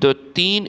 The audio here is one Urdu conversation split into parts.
2-3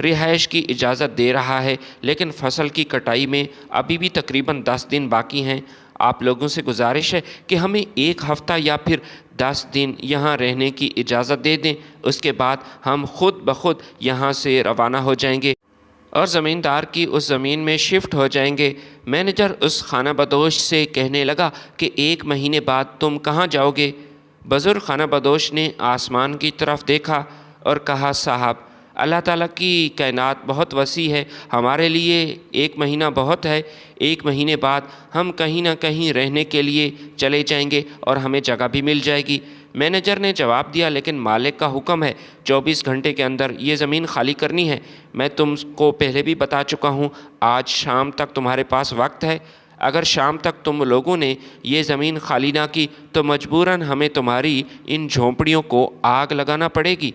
رہائش کی اجازت دے رہا ہے، لیکن فصل کی کٹائی میں ابھی بھی تقریباً 10 دن باقی ہیں۔ آپ لوگوں سے گزارش ہے کہ ہمیں 1 ہفتہ یا پھر 10 دن یہاں رہنے کی اجازت دے دیں، اس کے بعد ہم خود بخود یہاں سے روانہ ہو جائیں گے اور زمیندار کی اس زمین میں شفٹ ہو جائیں گے۔ مینیجر اس خانہ بدوش سے کہنے لگا کہ 1 مہینے بعد تم کہاں جاؤ گے؟ بزرگ خانہ بدوش نے آسمان کی طرف دیکھا اور کہا، صاحب، اللہ تعالیٰ کی کائنات بہت وسیع ہے، ہمارے لیے 1 مہینہ بہت ہے۔ 1 مہینے بعد ہم کہیں نہ کہیں رہنے کے لیے چلے جائیں گے اور ہمیں جگہ بھی مل جائے گی۔ مینیجر نے جواب دیا، لیکن مالک کا حکم ہے 24 گھنٹے کے اندر یہ زمین خالی کرنی ہے۔ میں تم کو پہلے بھی بتا چکا ہوں، آج شام تک تمہارے پاس وقت ہے۔ اگر شام تک تم لوگوں نے یہ زمین خالی نہ کی تو مجبوراً ہمیں تمہاری ان جھونپڑیوں کو آگ لگانا پڑے گی۔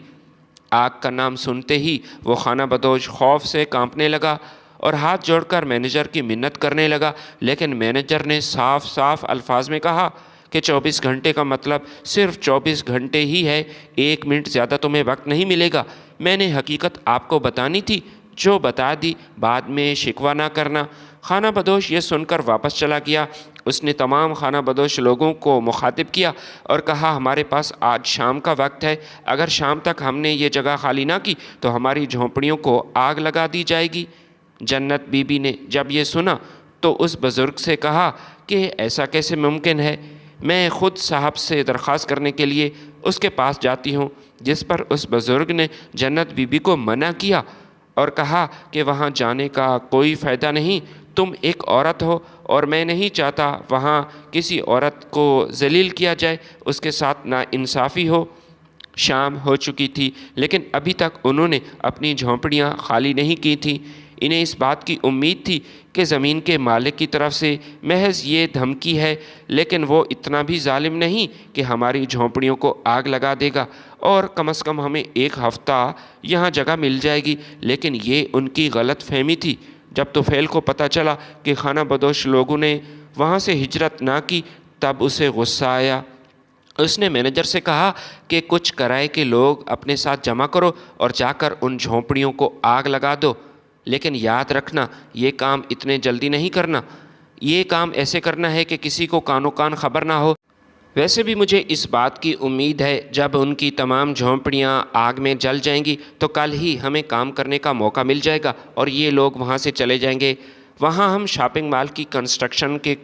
آگ کا نام سنتے ہی وہ خانہ بدوش خوف سے کانپنے لگا اور ہاتھ جوڑ کر مینیجر کی منت کرنے لگا، لیکن مینیجر نے صاف صاف الفاظ میں کہا کہ 24 گھنٹے کا مطلب صرف 24 گھنٹے ہی ہے، 1 منٹ زیادہ تمہیں وقت نہیں ملے گا۔ میں نے حقیقت آپ کو بتانی تھی، جو بتا دی، بعد میں شکوہ نہ کرنا۔ خانہ بدوش یہ سن کر واپس چلا گیا۔ اس نے تمام خانہ بدوش لوگوں کو مخاطب کیا اور کہا، ہمارے پاس آج شام کا وقت ہے، اگر شام تک ہم نے یہ جگہ خالی نہ کی تو ہماری جھونپڑیوں کو آگ لگا دی جائے گی۔ جنت بی بی نے جب یہ سنا تو اس بزرگ سے کہا کہ ایسا کیسے ممکن ہے؟ میں خود صاحب سے درخواست کرنے کے لیے اس کے پاس جاتی ہوں۔ جس پر اس بزرگ نے جنت بی بی کو منع کیا اور کہا کہ وہاں جانے کا کوئی فائدہ نہیں، تم ایک عورت ہو اور میں نہیں چاہتا وہاں کسی عورت کو ذلیل کیا جائے، اس کے ساتھ ناانصافی ہو۔ شام ہو چکی تھی لیکن ابھی تک انہوں نے اپنی جھونپڑیاں خالی نہیں کی تھیں۔ انہیں اس بات کی امید تھی کہ زمین کے مالک کی طرف سے محض یہ دھمکی ہے، لیکن وہ اتنا بھی ظالم نہیں کہ ہماری جھونپڑیوں کو آگ لگا دے گا اور کم از کم ہمیں 1 ہفتہ یہاں جگہ مل جائے گی۔ لیکن یہ ان کی غلط فہمی تھی۔ جب طفیل کو پتہ چلا کہ خانہ بدوش لوگوں نے وہاں سے ہجرت نہ کی تب اسے غصہ آیا۔ اس نے مینیجر سے کہا کہ کچھ کرائے کے لوگ اپنے ساتھ جمع کرو اور جا کر ان جھونپڑیوں کو آگ لگا دو، لیکن یاد رکھنا یہ کام اتنے جلدی نہیں کرنا، یہ کام ایسے کرنا ہے کہ کسی کو کانو کان خبر نہ ہو۔ ویسے بھی مجھے اس بات کی امید ہے جب ان کی تمام جھونپڑیاں آگ میں جل جائیں گی تو کل ہی ہمیں کام کرنے کا موقع مل جائے گا اور یہ لوگ وہاں سے چلے جائیں گے۔ وہاں ہم شاپنگ مال کی کنسٹرکشن کے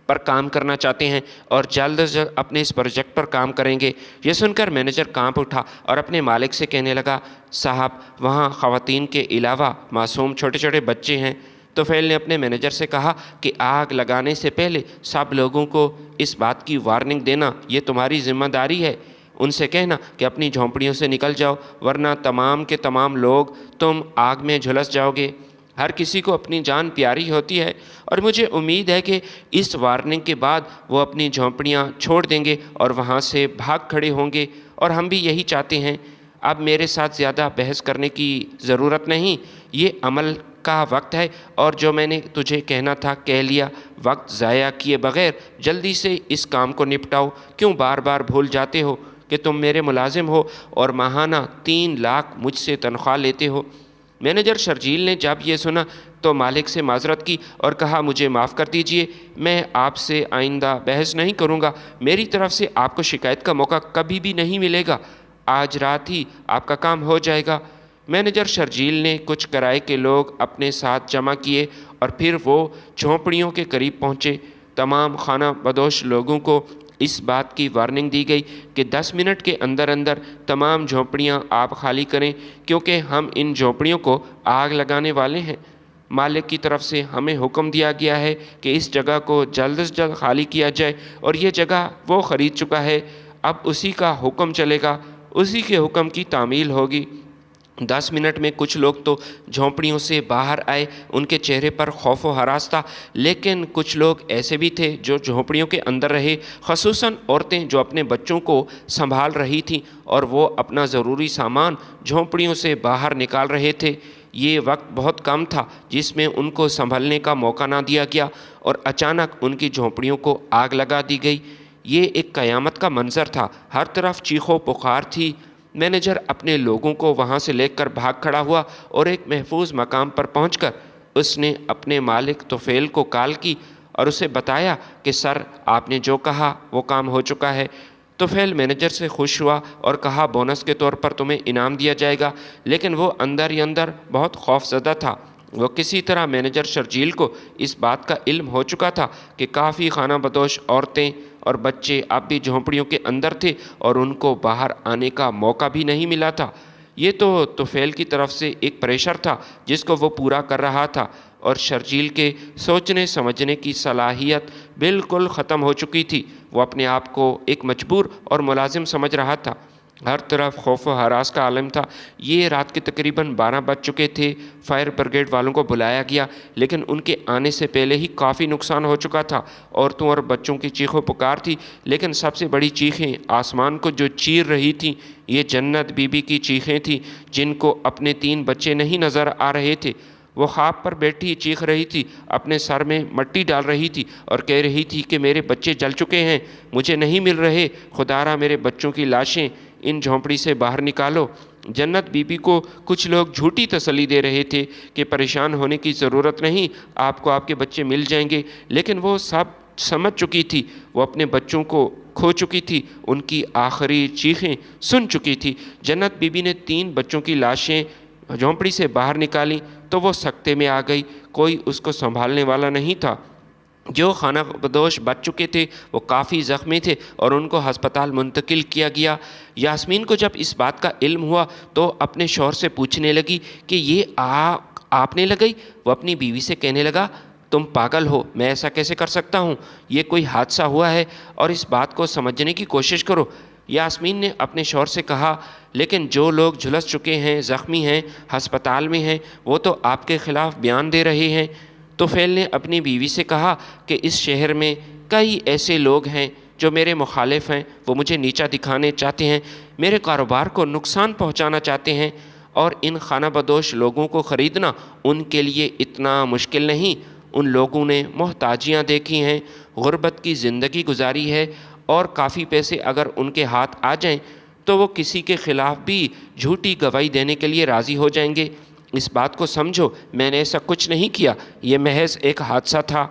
پر کام کرنا چاہتے ہیں اور جلد از جلد اپنے اس پروجیکٹ پر کام کریں گے۔ یہ سن کر مینیجر کانپ اٹھا اور اپنے مالک سے کہنے لگا، صاحب، وہاں خواتین کے علاوہ معصوم چھوٹے چھوٹے بچے ہیں۔ طفیل نے اپنے مینیجر سے کہا کہ آگ لگانے سے پہلے سب لوگوں کو اس بات کی وارننگ دینا یہ تمہاری ذمہ داری ہے۔ ان سے کہنا کہ اپنی جھونپڑیوں سے نکل جاؤ ورنہ تمام کے تمام لوگ تم آگ میں جھلس جاؤ گے۔ ہر کسی کو اپنی جان پیاری ہوتی ہے اور مجھے امید ہے کہ اس وارننگ کے بعد وہ اپنی جھونپڑیاں چھوڑ دیں گے اور وہاں سے بھاگ کھڑے ہوں گے، اور ہم بھی یہی چاہتے ہیں۔ اب میرے ساتھ زیادہ بحث کرنے کی ضرورت نہیں، یہ عمل کا وقت ہے اور جو میں نے تجھے کہنا تھا کہہ لیا۔ وقت ضائع کیے بغیر جلدی سے اس کام کو نپٹاؤ۔ کیوں بار بار بھول جاتے ہو کہ تم میرے ملازم ہو اور ماہانہ 3 لاکھ مجھ سے تنخواہ لیتے ہو؟ مینیجر شرجیل نے جب یہ سنا تو مالک سے معذرت کی اور کہا، مجھے معاف کر دیجئے، میں آپ سے آئندہ بحث نہیں کروں گا۔ میری طرف سے آپ کو شکایت کا موقع کبھی بھی نہیں ملے گا۔ آج رات ہی آپ کا کام ہو جائے گا۔ مینیجر شرجیل نے کچھ کرائے کے لوگ اپنے ساتھ جمع کیے اور پھر وہ جھونپڑیوں کے قریب پہنچے۔ تمام خانہ بدوش لوگوں کو اس بات کی وارننگ دی گئی کہ 10 منٹ کے اندر اندر تمام جھونپڑیاں آپ خالی کریں، کیونکہ ہم ان جھونپڑیوں کو آگ لگانے والے ہیں۔ مالک کی طرف سے ہمیں حکم دیا گیا ہے کہ اس جگہ کو جلد از جلد خالی کیا جائے، اور یہ جگہ وہ خرید چکا ہے، اب اسی کا حکم چلے گا، اسی کے حکم کی تعمیل ہوگی۔ 10 منٹ میں کچھ لوگ تو جھونپڑیوں سے باہر آئے، ان کے چہرے پر خوف و ہراس تھا، لیکن کچھ لوگ ایسے بھی تھے جو جھونپڑیوں کے اندر رہے، خصوصاً عورتیں جو اپنے بچوں کو سنبھال رہی تھیں اور وہ اپنا ضروری سامان جھونپڑیوں سے باہر نکال رہے تھے۔ یہ وقت بہت کم تھا جس میں ان کو سنبھلنے کا موقع نہ دیا گیا اور اچانک ان کی جھونپڑیوں کو آگ لگا دی گئی۔ یہ ایک قیامت کا منظر تھا، ہر طرف چیخ و پکار تھی۔ مینیجر اپنے لوگوں کو وہاں سے لے کر بھاگ کھڑا ہوا اور ایک محفوظ مقام پر پہنچ کر اس نے اپنے مالک طفیل کو کال کی اور اسے بتایا کہ سر آپ نے جو کہا وہ کام ہو چکا ہے۔ طفیل مینیجر سے خوش ہوا اور کہا بونس کے طور پر تمہیں انعام دیا جائے گا، لیکن وہ اندر ہی اندر بہت خوف زدہ تھا۔ وہ کسی طرح مینیجر شرجیل کو اس بات کا علم ہو چکا تھا کہ کافی خانہ بدوش عورتیں اور بچے اب بھی جھونپڑیوں کے اندر تھے اور ان کو باہر آنے کا موقع بھی نہیں ملا تھا۔ یہ تو طفیل کی طرف سے ایک پریشر تھا جس کو وہ پورا کر رہا تھا، اور شرجیل کے سوچنے سمجھنے کی صلاحیت بالکل ختم ہو چکی تھی۔ وہ اپنے آپ کو ایک مجبور اور ملازم سمجھ رہا تھا۔ ہر طرف خوف و ہراس کا عالم تھا۔ یہ رات کے تقریباً 12 بج چکے تھے۔ فائر بریگیڈ والوں کو بلایا گیا، لیکن ان کے آنے سے پہلے ہی کافی نقصان ہو چکا تھا۔ عورتوں اور بچوں کی چیخ و پکار تھی، لیکن سب سے بڑی چیخیں آسمان کو جو چیر رہی تھیں یہ جنت بی بی کی چیخیں تھیں، جن کو اپنے 3 بچے نہیں نظر آ رہے تھے۔ وہ خواب پر بیٹھی چیخ رہی تھی، اپنے سر میں مٹی ڈال رہی تھی اور کہہ رہی تھی کہ میرے بچے جل چکے ہیں، مجھے نہیں مل رہے، خدارا میرے بچوں کی لاشیں ان جھونپڑی سے باہر نکالو۔ جنت بی بی کو کچھ لوگ جھوٹی تسلی دے رہے تھے کہ پریشان ہونے کی ضرورت نہیں، آپ کو آپ کے بچے مل جائیں گے، لیکن وہ سب سمجھ چکی تھی۔ وہ اپنے بچوں کو کھو چکی تھی، ان کی آخری چیخیں سن چکی تھی۔ جنت بی بی نے 3 بچوں کی لاشیں جھونپڑی سے باہر نکالی تو وہ سکتے میں آ گئی۔ کوئی اس کو سنبھالنے والا نہیں تھا۔ جو خانہ بدوش بچ چکے تھے وہ کافی زخمی تھے اور ان کو ہسپتال منتقل کیا گیا۔ یاسمین کو جب اس بات کا علم ہوا تو اپنے شوہر سے پوچھنے لگی کہ یہ آگ آپ نے لگائی؟ وہ اپنی بیوی سے کہنے لگا تم پاگل ہو، میں ایسا کیسے کر سکتا ہوں؟ یہ کوئی حادثہ ہوا ہے اور اس بات کو سمجھنے کی کوشش کرو۔ یاسمین نے اپنے شوہر سے کہا لیکن جو لوگ جھلس چکے ہیں، زخمی ہیں، ہسپتال میں ہیں، وہ تو آپ کے خلاف بیان دے رہے ہیں۔ طفیل نے اپنی بیوی سے کہا کہ اس شہر میں کئی ایسے لوگ ہیں جو میرے مخالف ہیں، وہ مجھے نیچا دکھانے چاہتے ہیں، میرے کاروبار کو نقصان پہنچانا چاہتے ہیں، اور ان خانہ بدوش لوگوں کو خریدنا ان کے لیے اتنا مشکل نہیں۔ ان لوگوں نے محتاجیاں دیکھی ہیں، غربت کی زندگی گزاری ہے، اور کافی پیسے اگر ان کے ہاتھ آ جائیں تو وہ کسی کے خلاف بھی جھوٹی گواہی دینے کے لیے راضی ہو جائیں گے۔ اس بات کو سمجھو، میں نے ایسا کچھ نہیں کیا، یہ محض ایک حادثہ تھا۔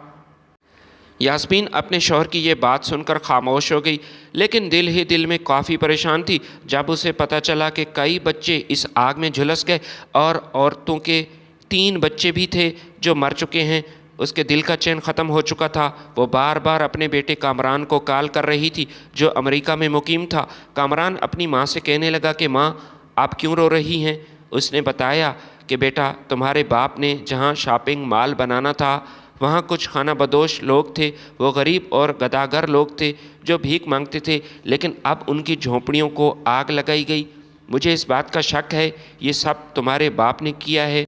یاسمین اپنے شوہر کی یہ بات سن کر خاموش ہو گئی، لیکن دل ہی دل میں کافی پریشان تھی جب اسے پتہ چلا کہ کئی بچے اس آگ میں جھلس گئے اور عورتوں کے 3 بچے بھی تھے جو مر چکے ہیں۔ اس کے دل کا چین ختم ہو چکا تھا۔ وہ بار بار اپنے بیٹے کامران کو کال کر رہی تھی جو امریکہ میں مقیم تھا۔ کامران اپنی ماں سے کہنے لگا کہ ماں آپ کیوں رو رہی ہیں؟ اس نے بتایا کہ بیٹا تمہارے باپ نے جہاں شاپنگ مال بنانا تھا وہاں کچھ خانہ بدوش لوگ تھے، وہ غریب اور گداگر لوگ تھے جو بھیک مانگتے تھے، لیکن اب ان کی جھونپڑیوں کو آگ لگائی گئی۔ مجھے اس بات کا شک ہے یہ سب تمہارے باپ نے کیا ہے۔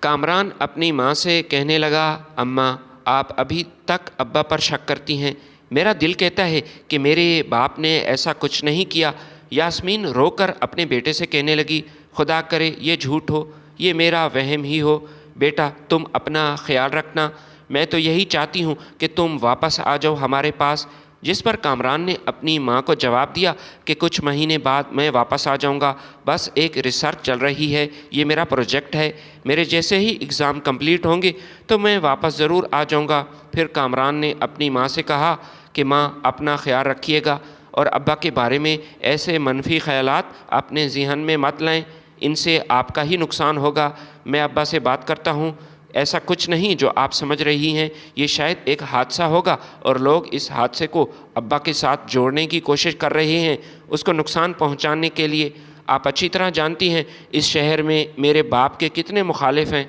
کامران اپنی ماں سے کہنے لگا اماں آپ ابھی تک ابا پر شک کرتی ہیں، میرا دل کہتا ہے کہ میرے باپ نے ایسا کچھ نہیں کیا۔ یاسمین رو کر اپنے بیٹے سے کہنے لگی خدا کرے یہ جھوٹ ہو، یہ میرا وہم ہی ہو، بیٹا تم اپنا خیال رکھنا، میں تو یہی چاہتی ہوں کہ تم واپس آ جاؤ ہمارے پاس۔ جس پر کامران نے اپنی ماں کو جواب دیا کہ کچھ مہینے بعد میں واپس آ جاؤں گا، بس ایک ریسرچ چل رہی ہے، یہ میرا پروجیکٹ ہے، میرے جیسے ہی اگزام کمپلیٹ ہوں گے تو میں واپس ضرور آ جاؤں گا۔ پھر کامران نے اپنی ماں سے کہا کہ ماں اپنا خیال رکھیے گا اور ابا کے بارے میں ایسے منفی خیالات اپنے ذہن میں مت لائیں، ان سے آپ کا ہی نقصان ہوگا۔ میں ابا سے بات کرتا ہوں، ایسا کچھ نہیں جو آپ سمجھ رہی ہیں، یہ شاید ایک حادثہ ہوگا اور لوگ اس حادثے کو ابا کے ساتھ جوڑنے کی کوشش کر رہے ہیں اس کو نقصان پہنچانے کے لیے۔ آپ اچھی طرح جانتی ہیں اس شہر میں میرے باپ کے کتنے مخالف ہیں۔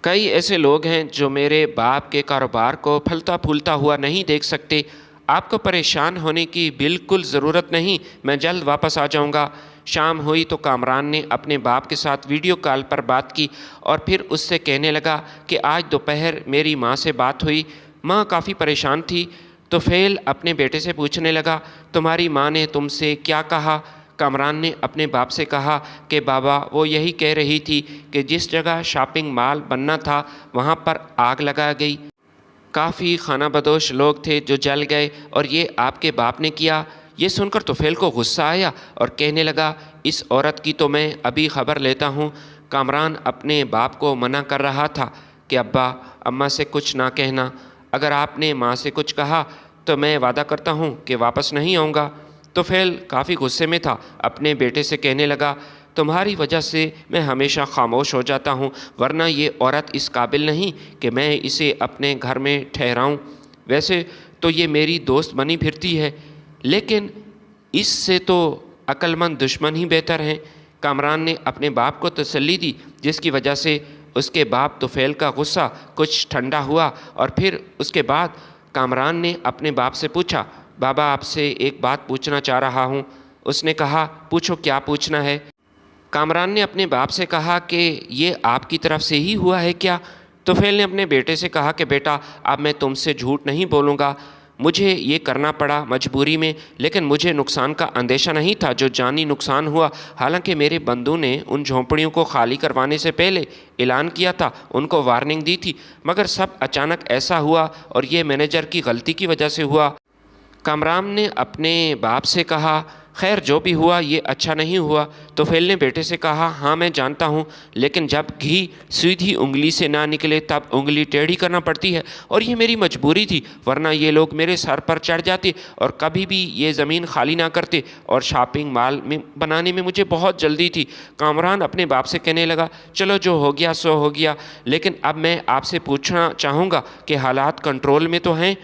کئی ایسے لوگ ہیں جو میرے باپ کے کاروبار کو پھلتا پھولتا ہوا نہیں دیکھ سکتے۔ آپ کو پریشان ہونے کی بالکل ضرورت نہیں، میں جلد واپس آ جاؤں گا۔ شام ہوئی تو کامران نے اپنے باپ کے ساتھ ویڈیو کال پر بات کی اور پھر اس سے کہنے لگا کہ آج دوپہر میری ماں سے بات ہوئی، ماں کافی پریشان تھی۔ طفیل اپنے بیٹے سے پوچھنے لگا تمہاری ماں نے تم سے کیا کہا؟ کامران نے اپنے باپ سے کہا کہ بابا وہ یہی کہہ رہی تھی کہ جس جگہ شاپنگ مال بننا تھا وہاں پر آگ لگا گئی، کافی خانہ بدوش لوگ تھے جو جل گئے اور یہ آپ کے باپ نے کیا۔ یہ سن کر طفیل کو غصہ آیا اور کہنے لگا اس عورت کی تو میں ابھی خبر لیتا ہوں۔ کامران اپنے باپ کو منع کر رہا تھا کہ ابا اماں سے کچھ نہ کہنا، اگر آپ نے ماں سے کچھ کہا تو میں وعدہ کرتا ہوں کہ واپس نہیں آؤں گا۔ طفیل کافی غصے میں تھا، اپنے بیٹے سے کہنے لگا، تمہاری وجہ سے میں ہمیشہ خاموش ہو جاتا ہوں، ورنہ یہ عورت اس قابل نہیں کہ میں اسے اپنے گھر میں ٹھہراؤں۔ ویسے تو یہ میری دوست بنی پھرتی ہے، لیکن اس سے تو عقل مند دشمن ہی بہتر ہیں۔ کامران نے اپنے باپ کو تسلی دی، جس کی وجہ سے اس کے باپ طفیل کا غصہ کچھ ٹھنڈا ہوا، اور پھر اس کے بعد کامران نے اپنے باپ سے پوچھا، بابا آپ سے ایک بات پوچھنا چاہ رہا ہوں۔ اس نے کہا، پوچھو کیا پوچھنا ہے؟ کامران نے اپنے باپ سے کہا کہ یہ آپ کی طرف سے ہی ہوا ہے کیا؟ طفیل نے اپنے بیٹے سے کہا کہ بیٹا اب میں تم سے جھوٹ نہیں بولوں گا، مجھے یہ کرنا پڑا مجبوری میں، لیکن مجھے نقصان کا اندیشہ نہیں تھا جو جانی نقصان ہوا۔ حالانکہ میرے بندوں نے ان جھونپڑیوں کو خالی کروانے سے پہلے اعلان کیا تھا، ان کو وارننگ دی تھی، مگر سب اچانک ایسا ہوا اور یہ مینیجر کی غلطی کی وجہ سے ہوا۔ کامران نے اپنے باپ سے کہا، خیر جو بھی ہوا یہ اچھا نہیں ہوا۔ طفیل نے بیٹے سے کہا، ہاں میں جانتا ہوں، لیکن جب گھی سیدھی انگلی سے نہ نکلے تب انگلی ٹیڑھی کرنا پڑتی ہے، اور یہ میری مجبوری تھی، ورنہ یہ لوگ میرے سر پر چڑھ جاتے اور کبھی بھی یہ زمین خالی نہ کرتے، اور شاپنگ مال میں بنانے میں مجھے بہت جلدی تھی۔ کامران اپنے باپ سے کہنے لگا، چلو جو ہو گیا سو ہو گیا، لیکن اب میں آپ سے پوچھنا چاہوں گا کہ حالات کنٹرول میں تو ہیں؟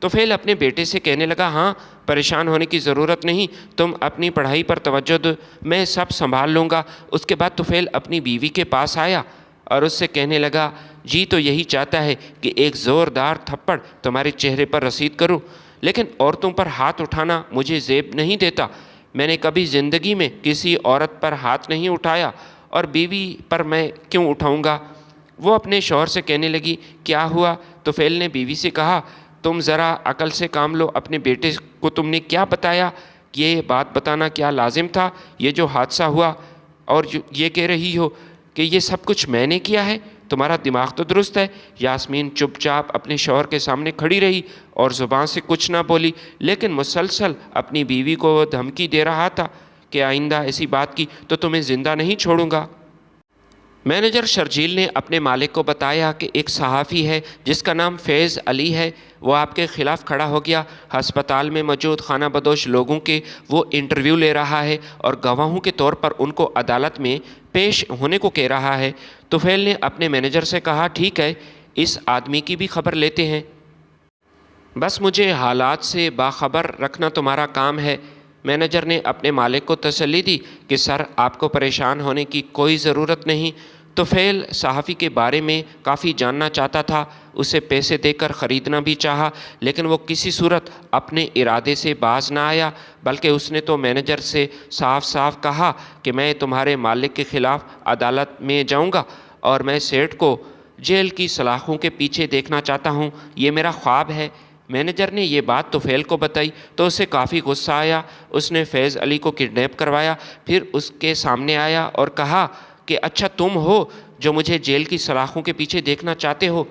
طفیل اپنے بیٹے سے کہنے لگا، ہاں پریشان ہونے کی ضرورت نہیں، تم اپنی پڑھائی پر توجہ دو، میں سب سنبھال لوں گا۔ اس کے بعد طفیل اپنی بیوی کے پاس آیا اور اس سے کہنے لگا، جی تو یہی چاہتا ہے کہ ایک زوردار تھپڑ تمہارے چہرے پر رسید کروں، لیکن عورتوں پر ہاتھ اٹھانا مجھے زیب نہیں دیتا۔ میں نے کبھی زندگی میں کسی عورت پر ہاتھ نہیں اٹھایا، اور بیوی پر میں کیوں اٹھاؤں گا؟ وہ اپنے شوہر سے کہنے لگی، کیا ہوا؟ طفیل نے بیوی سے کہا، تم ذرا عقل سے کام لو، اپنے بیٹے کو تم نے کیا بتایا؟ یہ بات بتانا کیا لازم تھا؟ یہ جو حادثہ ہوا اور یہ کہہ رہی ہو کہ یہ سب کچھ میں نے کیا ہے؟ تمہارا دماغ تو درست ہے۔ یاسمین چپ چاپ اپنے شوہر کے سامنے کھڑی رہی اور زبان سے کچھ نہ بولی، لیکن مسلسل اپنی بیوی کو دھمکی دے رہا تھا کہ آئندہ ایسی بات کی تو تمہیں زندہ نہیں چھوڑوں گا۔ مینیجر شرجیل نے اپنے مالک کو بتایا کہ ایک صحافی ہے جس کا نام فیض علی ہے، وہ آپ کے خلاف کھڑا ہو گیا، ہسپتال میں موجود خانہ بدوش لوگوں کے وہ انٹرویو لے رہا ہے اور گواہوں کے طور پر ان کو عدالت میں پیش ہونے کو کہہ رہا ہے۔ طفیل نے اپنے مینیجر سے کہا، ٹھیک ہے، اس آدمی کی بھی خبر لیتے ہیں، بس مجھے حالات سے باخبر رکھنا تمہارا کام ہے۔ مینیجر نے اپنے مالک کو تسلی دی کہ سر آپ کو پریشان ہونے کی کوئی ضرورت نہیں۔ طفیل صحافی کے بارے میں کافی جاننا چاہتا تھا، اسے پیسے دے کر خریدنا بھی چاہا، لیکن وہ کسی صورت اپنے ارادے سے باز نہ آیا، بلکہ اس نے تو مینیجر سے صاف صاف کہا کہ میں تمہارے مالک کے خلاف عدالت میں جاؤں گا، اور میں سیٹھ کو جیل کی سلاخوں کے پیچھے دیکھنا چاہتا ہوں، یہ میرا خواب ہے۔ مینیجر نے یہ بات طفیل کو بتائی تو اسے کافی غصہ آیا۔ اس نے فیض علی کو کڈنیپ کروایا، پھر اس کے سامنے آیا اور کہا کہ اچھا تم ہو جو مجھے جیل کی سلاخوں کے پیچھے دیکھنا چاہتے ہو؟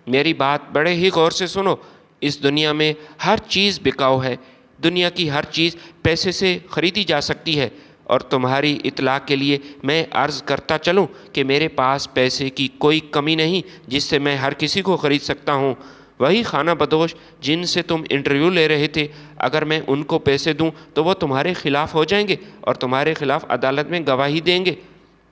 میری بات بڑے ہی غور سے سنو، اس دنیا میں ہر چیز بکاؤ ہے، دنیا کی ہر چیز پیسے سے خریدی جا سکتی ہے، اور تمہاری اطلاع کے لیے میں عرض کرتا چلوں کہ میرے پاس پیسے کی کوئی کمی نہیں جس سے میں ہر کسی کو خرید سکتا ہوں۔ وہی خانہ بدوش جن سے تم انٹرویو لے رہے تھے، اگر میں ان کو پیسے دوں تو وہ تمہارے خلاف ہو جائیں گے اور تمہارے خلاف عدالت میں گواہی دیں گے۔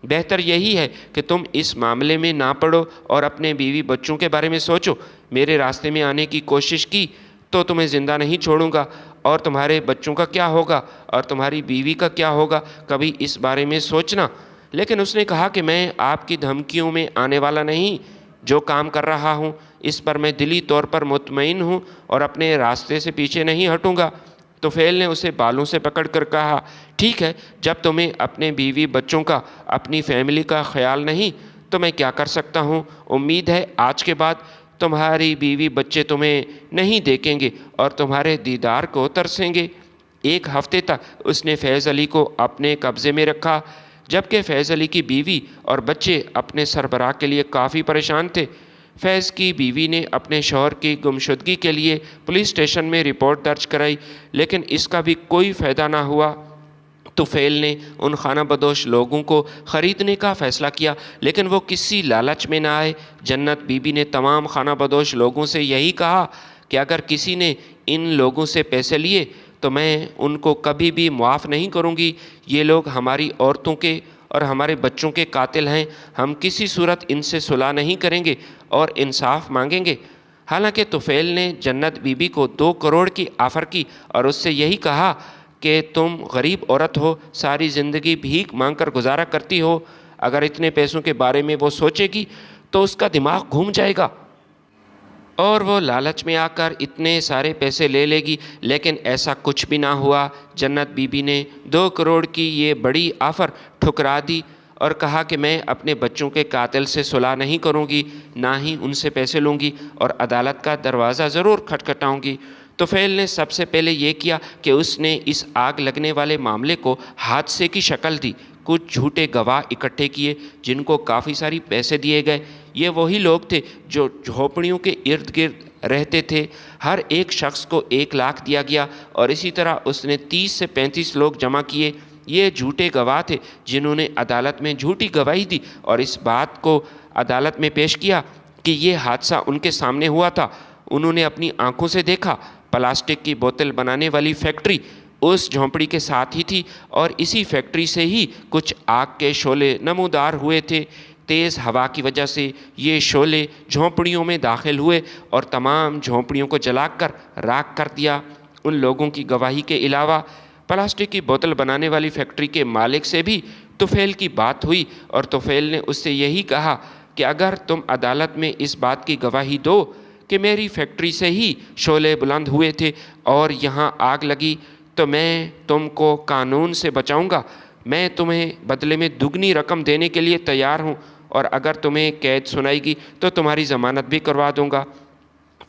بہتر یہی ہے کہ تم اس معاملے میں نہ پڑو اور اپنے بیوی بچوں کے بارے میں سوچو۔ میرے راستے میں آنے کی کوشش کی تو تمہیں زندہ نہیں چھوڑوں گا، اور تمہارے بچوں کا کیا ہوگا اور تمہاری بیوی کا کیا ہوگا، کبھی اس بارے میں سوچنا۔ لیکن اس نے کہا کہ میں آپ کی دھمکیوں میں آنے والا نہیں، جو کام کر رہا ہوں اس پر میں دلی طور پر مطمئن ہوں اور اپنے راستے سے پیچھے نہیں ہٹوں گا۔ طفیل نے اسے بالوں سے پکڑ کر کہا، ٹھیک ہے، جب تمہیں اپنے بیوی بچوں کا، اپنی فیملی کا خیال نہیں تو میں کیا کر سکتا ہوں؟ امید ہے آج کے بعد تمہاری بیوی بچے تمہیں نہیں دیکھیں گے اور تمہارے دیدار کو ترسیں گے۔ ایک ہفتے تک اس نے فیض علی کو اپنے قبضے میں رکھا، جبکہ فیض علی کی بیوی اور بچے اپنے سربراہ کے لیے کافی پریشان تھے۔ فیض کی بیوی نے اپنے شوہر کی گمشدگی کے لیے پولیس اسٹیشن میں رپورٹ درج کرائی، لیکن اس کا بھی کوئی فائدہ نہ ہوا۔ طفیل نے ان خانہ بدوش لوگوں کو خریدنے کا فیصلہ کیا، لیکن وہ کسی لالچ میں نہ آئے۔ جنت بی بی نے تمام خانہ بدوش لوگوں سے یہی کہا کہ اگر کسی نے ان لوگوں سے پیسے لیے تو میں ان کو کبھی بھی معاف نہیں کروں گی۔ یہ لوگ ہماری عورتوں کے اور ہمارے بچوں کے قاتل ہیں، ہم کسی صورت ان سے صلح نہیں کریں گے اور انصاف مانگیں گے۔ حالانکہ طفیل نے جنت بی بی کو 2 کروڑ کی آفر کی اور اس سے یہی کہا کہ تم غریب عورت ہو، ساری زندگی بھیک مانگ کر گزارا کرتی ہو، اگر اتنے پیسوں کے بارے میں وہ سوچے گی تو اس کا دماغ گھوم جائے گا اور وہ لالچ میں آ کر اتنے سارے پیسے لے لے گی۔ لیکن ایسا کچھ بھی نہ ہوا۔ جنت بی بی نے 2 کروڑ کی یہ بڑی آفر ٹھکرا دی اور کہا کہ میں اپنے بچوں کے قاتل سے صلح نہیں کروں گی، نہ ہی ان سے پیسے لوں گی، اور عدالت کا دروازہ ضرور کھٹکھٹاؤں گی۔ طفیل نے سب سے پہلے یہ کیا کہ اس نے اس آگ لگنے والے معاملے کو حادثے کی شکل دی۔ کچھ جھوٹے گواہ اکٹھے کیے جن کو کافی ساری پیسے دیے گئے۔ یہ وہی لوگ تھے جو جھونپڑیوں کے ارد گرد رہتے تھے۔ ہر ایک شخص کو 1 لاکھ دیا گیا اور اسی طرح اس نے 30 سے 35 لوگ جمع کیے۔ یہ جھوٹے گواہ تھے جنہوں نے عدالت میں جھوٹی گواہی دی اور اس بات کو عدالت میں پیش کیا کہ یہ حادثہ ان کے سامنے ہوا تھا۔ انہوں نے اپنی آنکھوں سے دیکھا۔ پلاسٹک کی بوتل بنانے والی فیکٹری اس جھونپڑی کے ساتھ ہی تھی اور اسی فیکٹری سے ہی کچھ آگ کے شعلے نمودار ہوئے تھے۔ تیز ہوا کی وجہ سے یہ شعلے جھونپڑیوں میں داخل ہوئے اور تمام جھونپڑیوں کو جلا کر راکھ کر دیا۔ ان لوگوں کی گواہی کے علاوہ پلاسٹک کی بوتل بنانے والی فیکٹری کے مالک سے بھی طفیل کی بات ہوئی اور طفیل نے اس سے یہی کہا کہ اگر تم عدالت میں اس بات کی گواہی دو کہ میری فیکٹری سے ہی شعلے بلند ہوئے تھے اور یہاں آگ لگی تو میں تم کو قانون سے بچاؤں گا۔ میں تمہیں بدلے میں دگنی رقم دینے کے لیے تیار ہوں اور اگر تمہیں قید سنائے گی تو تمہاری ضمانت بھی کروا دوں گا۔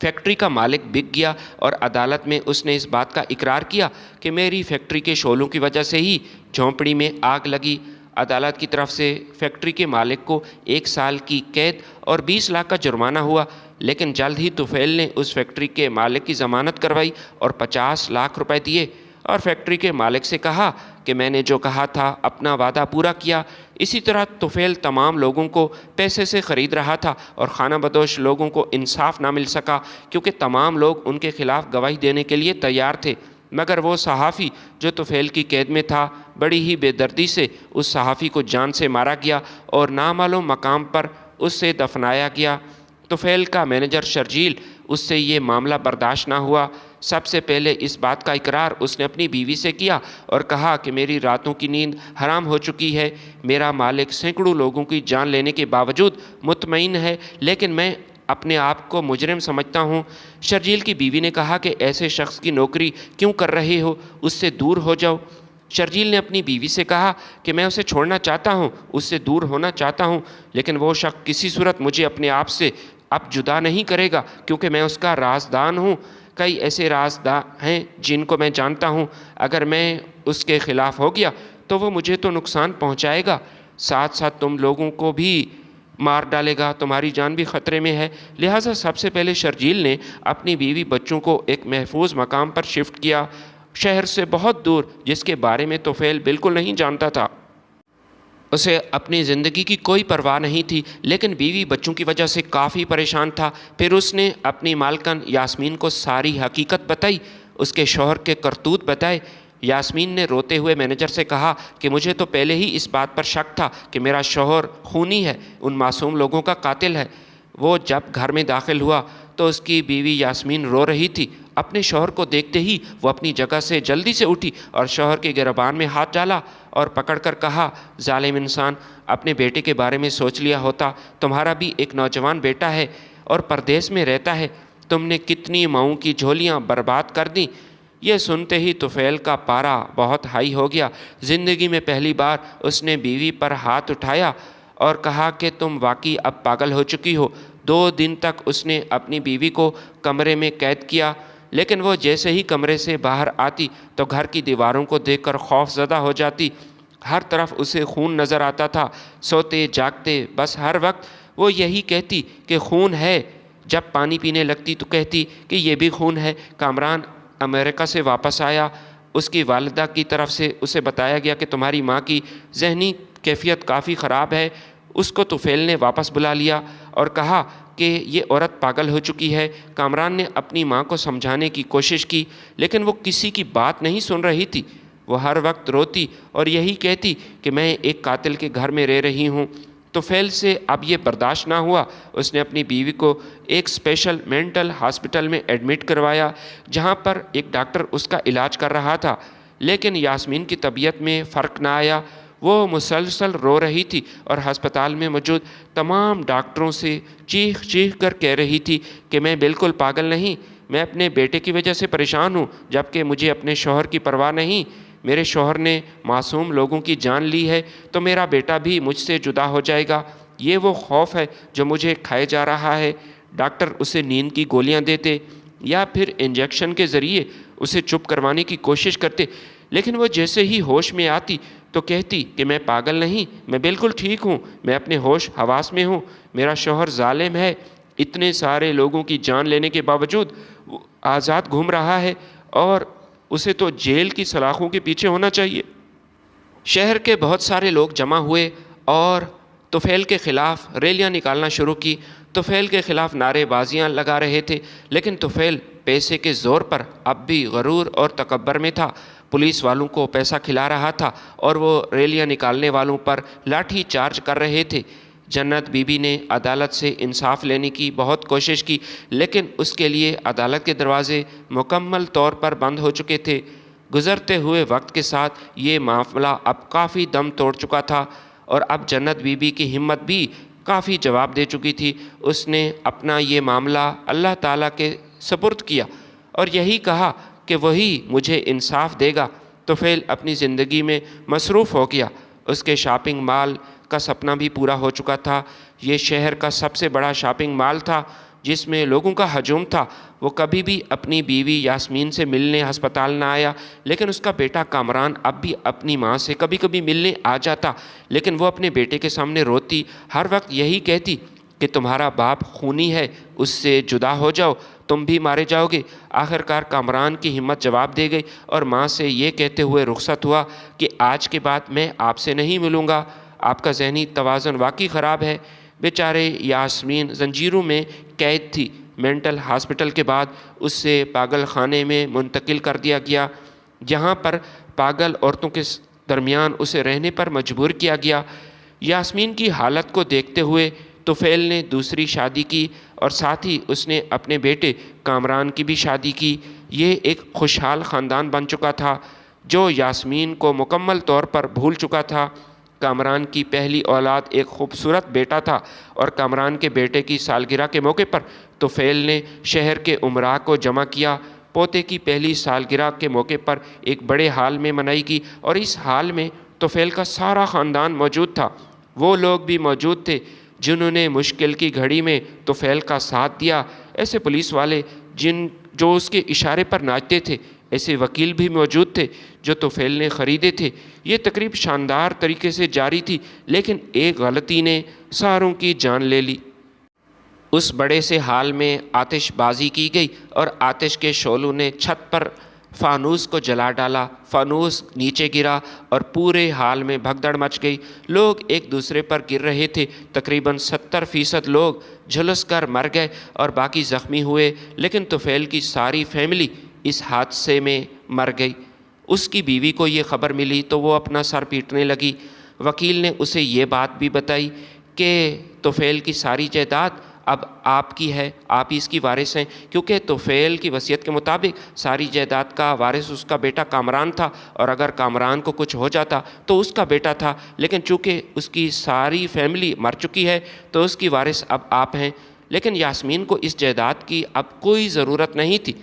فیکٹری کا مالک بک گیا اور عدالت میں اس نے اس بات کا اقرار کیا کہ میری فیکٹری کے شعلوں کی وجہ سے ہی جھونپڑی میں آگ لگی۔ عدالت کی طرف سے فیکٹری کے مالک کو 1 سال کی قید اور 20 لاکھ کا جرمانہ ہوا، لیکن جلد ہی طفیل نے اس فیکٹری کے مالک کی ضمانت کروائی اور 50 لاکھ روپے دیے اور فیکٹری کے مالک سے کہا کہ میں نے جو کہا تھا اپنا وعدہ پورا کیا۔ اسی طرح طفیل تمام لوگوں کو پیسے سے خرید رہا تھا اور خانہ بدوش لوگوں کو انصاف نہ مل سکا کیونکہ تمام لوگ ان کے خلاف گواہی دینے کے لیے تیار تھے، مگر وہ صحافی جو طفیل کی قید میں تھا بڑی ہی بے دردی سے اس صحافی کو جان سے مارا گیا اور نامعلوم مقام پر اس سے دفنایا گیا۔ طفیل کا مینیجر شرجیل اس سے یہ معاملہ برداشت نہ ہوا۔ سب سے پہلے اس بات کا اقرار اس نے اپنی بیوی سے کیا اور کہا کہ میری راتوں کی نیند حرام ہو چکی ہے، میرا مالک سینکڑوں لوگوں کی جان لینے کے باوجود مطمئن ہے، لیکن میں اپنے آپ کو مجرم سمجھتا ہوں۔ شرجیل کی بیوی نے کہا کہ ایسے شخص کی نوکری کیوں کر رہے ہو، اس سے دور ہو جاؤ۔ شرجیل نے اپنی بیوی سے کہا کہ میں اسے چھوڑنا چاہتا ہوں، اس سے دور ہونا چاہتا ہوں، لیکن وہ شخص کسی صورت مجھے اپنے آپ سے اب جدا نہیں کرے گا کیونکہ میں اس کا رازدان ہوں۔ کئی ایسے رازدار ہیں جن کو میں جانتا ہوں، اگر میں اس کے خلاف ہو گیا تو وہ مجھے تو نقصان پہنچائے گا، ساتھ ساتھ تم لوگوں کو بھی مار ڈالے گا، تمہاری جان بھی خطرے میں ہے۔ لہٰذا سب سے پہلے شرجیل نے اپنی بیوی بچوں کو ایک محفوظ مقام پر شفٹ کیا، شہر سے بہت دور، جس کے بارے میں طفیل بالکل نہیں جانتا تھا۔ اسے اپنی زندگی کی کوئی پرواہ نہیں تھی، لیکن بیوی بچوں کی وجہ سے کافی پریشان تھا۔ پھر اس نے اپنی مالکن یاسمین کو ساری حقیقت بتائی، اس کے شوہر کے کرتوت بتائے۔ یاسمین نے روتے ہوئے مینیجر سے کہا کہ مجھے تو پہلے ہی اس بات پر شک تھا کہ میرا شوہر خونی ہے، ان معصوم لوگوں کا قاتل ہے۔ وہ جب گھر میں داخل ہوا تو اس کی بیوی یاسمین رو رہی تھی۔ اپنے شوہر کو دیکھتے ہی وہ اپنی جگہ سے جلدی سے اٹھی اور شوہر کے گریبان میں ہاتھ ڈالا اور پکڑ کر کہا، ظالم انسان، اپنے بیٹے کے بارے میں سوچ لیا ہوتا، تمہارا بھی ایک نوجوان بیٹا ہے اور پردیس میں رہتا ہے، تم نے کتنی ماؤں کی جھولیاں برباد کر دیں۔ یہ سنتے ہی طفیل کا پارا بہت ہائی ہو گیا۔ زندگی میں پہلی بار اس نے بیوی پر ہاتھ اٹھایا اور کہا کہ تم واقعی اب پاگل ہو چکی ہو۔ 2 دن تک اس نے اپنی بیوی کو کمرے میں قید کیا، لیکن وہ جیسے ہی کمرے سے باہر آتی تو گھر کی دیواروں کو دیکھ کر خوف زدہ ہو جاتی۔ ہر طرف اسے خون نظر آتا تھا۔ سوتے جاگتے بس ہر وقت وہ یہی کہتی کہ خون ہے۔ جب پانی پینے لگتی تو کہتی کہ یہ بھی خون ہے۔ کامران امریکہ سے واپس آیا اس کی والدہ کی طرف سے اسے بتایا گیا کہ تمہاری ماں کی ذہنی کیفیت کافی خراب ہے۔ اس کو طفیل نے واپس بلا لیا اور کہا کہ یہ عورت پاگل ہو چکی ہے۔ کامران نے اپنی ماں کو سمجھانے کی کوشش کی، لیکن وہ کسی کی بات نہیں سن رہی تھی۔ وہ ہر وقت روتی اور یہی کہتی کہ میں ایک قاتل کے گھر میں رہ رہی ہوں۔ طفیل سے اب یہ برداشت نہ ہوا۔ اس نے اپنی بیوی کو ایک اسپیشل مینٹل ہاسپٹل میں ایڈمٹ کروایا، جہاں پر ایک ڈاکٹر اس کا علاج کر رہا تھا، لیکن یاسمین کی طبیعت میں فرق نہ آیا۔ وہ مسلسل رو رہی تھی اور ہسپتال میں موجود تمام ڈاکٹروں سے چیخ چیخ کر کہہ رہی تھی کہ میں بالکل پاگل نہیں، میں اپنے بیٹے کی وجہ سے پریشان ہوں، جبکہ مجھے اپنے شوہر کی پرواہ نہیں۔ میرے شوہر نے معصوم لوگوں کی جان لی ہے تو میرا بیٹا بھی مجھ سے جدا ہو جائے گا۔ یہ وہ خوف ہے جو مجھے کھائے جا رہا ہے۔ ڈاکٹر اسے نیند کی گولیاں دیتے یا پھر انجیکشن کے ذریعے اسے چپ کروانے کی کوشش کرتے، لیکن وہ جیسے ہی ہوش میں آتی تو کہتی کہ میں پاگل نہیں، میں بالکل ٹھیک ہوں، میں اپنے ہوش حواس میں ہوں، میرا شوہر ظالم ہے، اتنے سارے لوگوں کی جان لینے کے باوجود وہ آزاد گھوم رہا ہے اور اسے تو جیل کی سلاخوں کے پیچھے ہونا چاہیے۔ شہر کے بہت سارے لوگ جمع ہوئے اور طفیل کے خلاف ریلیاں نکالنا شروع کی۔ طفیل کے خلاف نعرے بازیاں لگا رہے تھے، لیکن طفیل پیسے کے زور پر اب بھی غرور اور تکبر میں تھا۔ پولیس والوں کو پیسہ کھلا رہا تھا اور وہ ریلیاں نکالنے والوں پر لاٹھی چارج کر رہے تھے۔ جنت بی بی نے عدالت سے انصاف لینے کی بہت کوشش کی، لیکن اس کے لیے عدالت کے دروازے مکمل طور پر بند ہو چکے تھے۔ گزرتے ہوئے وقت کے ساتھ یہ معاملہ اب کافی دم توڑ چکا تھا اور اب جنت بی بی کی ہمت بھی کافی جواب دے چکی تھی۔ اس نے اپنا یہ معاملہ اللہ تعالیٰ کے سپرد کیا اور یہی کہا کہ وہی مجھے انصاف دے گا۔ طفیل اپنی زندگی میں مصروف ہو گیا۔ اس کے شاپنگ مال کا سپنا بھی پورا ہو چکا تھا۔ یہ شہر کا سب سے بڑا شاپنگ مال تھا جس میں لوگوں کا ہجوم تھا۔ وہ کبھی بھی اپنی بیوی یاسمین سے ملنے ہسپتال نہ آیا، لیکن اس کا بیٹا کامران اب بھی اپنی ماں سے کبھی کبھی ملنے آ جاتا، لیکن وہ اپنے بیٹے کے سامنے روتی، ہر وقت یہی کہتی کہ تمہارا باپ خونی ہے، اس سے جدا ہو جاؤ، تم بھی مارے جاؤ گے۔ آخرکار کامران کی ہمت جواب دے گئی اور ماں سے یہ کہتے ہوئے رخصت ہوا کہ آج کے بعد میں آپ سے نہیں ملوں گا، آپ کا ذہنی توازن واقعی خراب ہے۔ بیچارے یاسمین زنجیروں میں قید تھی۔ مینٹل ہاسپٹل کے بعد اس سے پاگل خانے میں منتقل کر دیا گیا، جہاں پر پاگل عورتوں کے درمیان اسے رہنے پر مجبور کیا گیا۔ یاسمین کی حالت کو دیکھتے ہوئے طفیل نے دوسری شادی کی اور ساتھ ہی اس نے اپنے بیٹے کامران کی بھی شادی کی۔ یہ ایک خوشحال خاندان بن چکا تھا جو یاسمین کو مکمل طور پر بھول چکا تھا۔ کامران کی پہلی اولاد ایک خوبصورت بیٹا تھا اور کامران کے بیٹے کی سالگرہ کے موقع پر طفیل نے شہر کے امراء کو جمع کیا۔ پوتے کی پہلی سالگرہ کے موقع پر ایک بڑے ہال میں منائی گئی اور اس ہال میں طفیل کا سارا خاندان موجود تھا۔ وہ لوگ بھی موجود تھے جنہوں نے مشکل کی گھڑی میں طفیل کا ساتھ دیا، ایسے پولیس والے جو اس کے اشارے پر ناچتے تھے، ایسے وکیل بھی موجود تھے جو طفیل نے خریدے تھے۔ یہ تقریب شاندار طریقے سے جاری تھی، لیکن ایک غلطی نے ساروں کی جان لے لی۔ اس بڑے سے ہال میں آتش بازی کی گئی اور آتش کے شعلوں نے چھت پر فانوس کو جلا ڈالا۔ فانوس نیچے گرا اور پورے ہال میں بھگدڑ مچ گئی۔ لوگ ایک دوسرے پر گر رہے تھے۔ تقریباً 70% لوگ جھلس کر مر گئے اور باقی زخمی ہوئے، لیکن طفیل کی ساری فیملی اس حادثے میں مر گئی۔ اس کی بیوی کو یہ خبر ملی تو وہ اپنا سر پیٹنے لگی۔ وکیل نے اسے یہ بات بھی بتائی کہ طفیل کی ساری جائیداد اب آپ کی ہے، آپ ہی اس کی وارث ہیں، کیونکہ طفیل کی وصیت کے مطابق ساری جائیداد کا وارث اس کا بیٹا کامران تھا اور اگر کامران کو کچھ ہو جاتا تو اس کا بیٹا تھا، لیکن چونکہ اس کی ساری فیملی مر چکی ہے تو اس کی وارث اب آپ ہیں۔ لیکن یاسمین کو اس جائیداد کی اب کوئی ضرورت نہیں تھی۔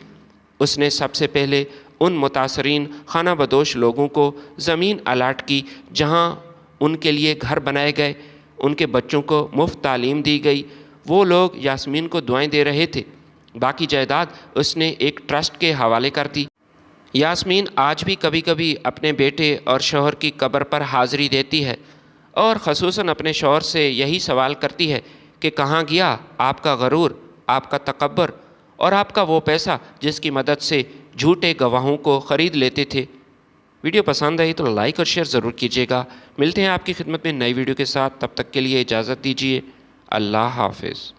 اس نے سب سے پہلے ان متاثرین خانہ بدوش لوگوں کو زمین الاٹ کی جہاں ان کے لیے گھر بنائے گئے، ان کے بچوں کو مفت تعلیم دی گئی۔ وہ لوگ یاسمین کو دعائیں دے رہے تھے۔ باقی جائیداد اس نے ایک ٹرسٹ کے حوالے کر دی۔ یاسمین آج بھی کبھی کبھی اپنے بیٹے اور شوہر کی قبر پر حاضری دیتی ہے اور خصوصاً اپنے شوہر سے یہی سوال کرتی ہے کہ کہاں گیا آپ کا غرور، آپ کا تکبر اور آپ کا وہ پیسہ جس کی مدد سے جھوٹے گواہوں کو خرید لیتے تھے۔ ویڈیو پسند آئی تو لائک اور شیئر ضرور کیجیے گا۔ ملتے ہیں آپ کی خدمت میں نئی ویڈیو کے ساتھ، تب تک کے لیے اجازت دیجیے۔ اللہ حافظ۔